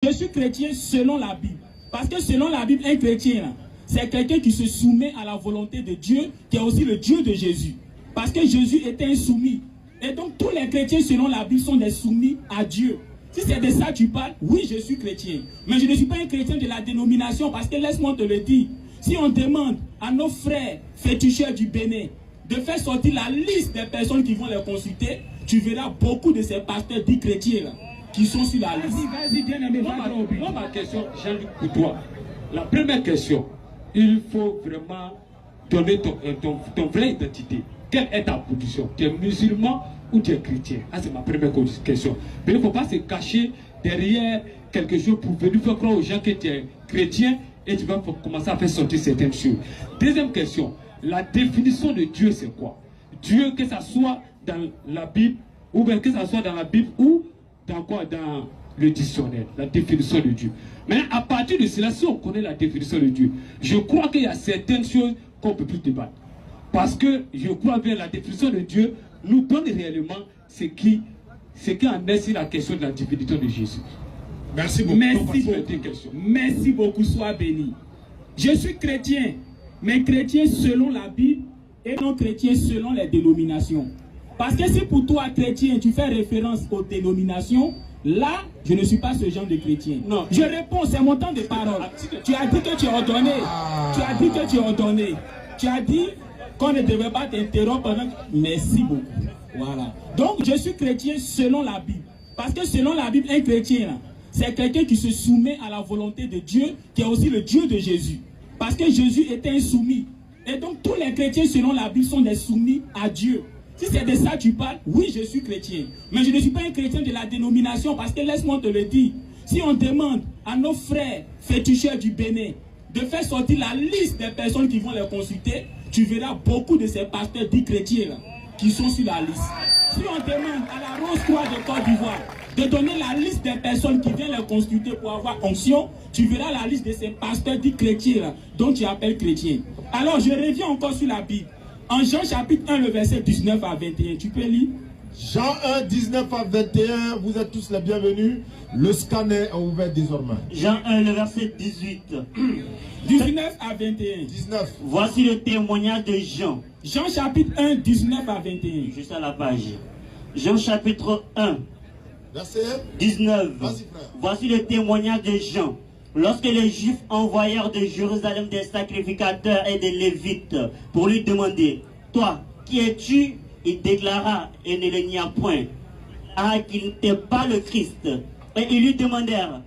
Je suis chrétien selon la Bible. Parce que selon la Bible, un chrétien, c'est quelqu'un qui se soumet à la volonté de Dieu, qui est aussi le Dieu de Jésus. Parce que Jésus était un soumis. Et donc tous les chrétiens selon la Bible sont des soumis à Dieu. Si c'est de ça que tu parles, oui, je suis chrétien. Mais je ne suis pas un chrétien de la dénomination, parce que laisse-moi te le dire. Si on demande à nos frères féticheurs du Bénin de faire sortir la liste des personnes qui vont les consulter, tu verras beaucoup de ces pasteurs dits chrétiens là, qui sont sur la liste. Vas-y, bien aimé, moi, ma question, Jean-Luc, pour toi. La première question, il faut vraiment donner ton vraie identité. Quelle est ta position? Tu es musulman ou tu es chrétien? Ah, c'est ma première question. Mais il ne faut pas se cacher derrière quelque chose pour venir faire croire aux gens que tu es chrétien et tu vas commencer à faire sortir certaines choses. Deuxième question, la définition de Dieu, c'est quoi? Dieu, que ça soit dans la Bible, ou bien que ça soit dans la Bible, ou dans quoi? Dans le dictionnaire, la définition de Dieu. Mais à partir de cela, si on connaît la définition de Dieu, je crois qu'il y a certaines choses qu'on ne peut plus débattre. Parce que je crois bien la définition de Dieu nous donne réellement ce qui en est sur la question de la divinité de Jésus. Merci beaucoup. Merci beaucoup, sois béni. Je suis chrétien, mais chrétien selon la Bible et non chrétien selon les dénominations. Parce que si pour toi, chrétien, tu fais référence aux dénominations, là, je ne suis pas ce genre de chrétien. Non. Je réponds, c'est mon temps de parole. Tu as dit que tu es ordonné. Tu as dit que tu es ordonné. Tu as dit qu'on ne devait pas t'interrompre. Merci beaucoup. Voilà. Donc, je suis chrétien selon la Bible. Parce que selon la Bible, un chrétien, c'est quelqu'un qui se soumet à la volonté de Dieu, qui est aussi le Dieu de Jésus. Parce que Jésus était un soumis. Et donc, tous les chrétiens selon la Bible sont des soumis à Dieu. Si c'est de ça que tu parles, oui, je suis chrétien. Mais je ne suis pas un chrétien de la dénomination, parce que laisse-moi te le dire. Si on demande à nos frères féticheurs du Bénin de faire sortir la liste des personnes qui vont les consulter, tu verras beaucoup de ces pasteurs dits chrétiens là, qui sont sur la liste. Si on demande à la Rose-Croix de Côte d'Ivoire de donner la liste des personnes qui viennent les consulter pour avoir onction, tu verras la liste de ces pasteurs dits chrétiens là, dont tu appelles chrétiens. Alors je reviens encore sur la Bible. En Jean chapitre 1, le verset 19 à 21, tu peux lire? Jean 1, 19 à 21, vous êtes tous les bienvenus. Le scanner est ouvert désormais. Jean 1, le verset 18. 19 à 21. 19. Voici le témoignage de Jean. Jean chapitre 1, 19 à 21. Juste à la page. Jean chapitre 1, verset 19. Vas-y, frère. Voici le témoignage de Jean. Lorsque les Juifs envoyèrent de Jérusalem des sacrificateurs et des Lévites pour lui demander, « Toi, qui es-tu » il déclara, et ne le nia point, « Ah, qu'il n'était pas le Christ. » Et ils lui demandèrent,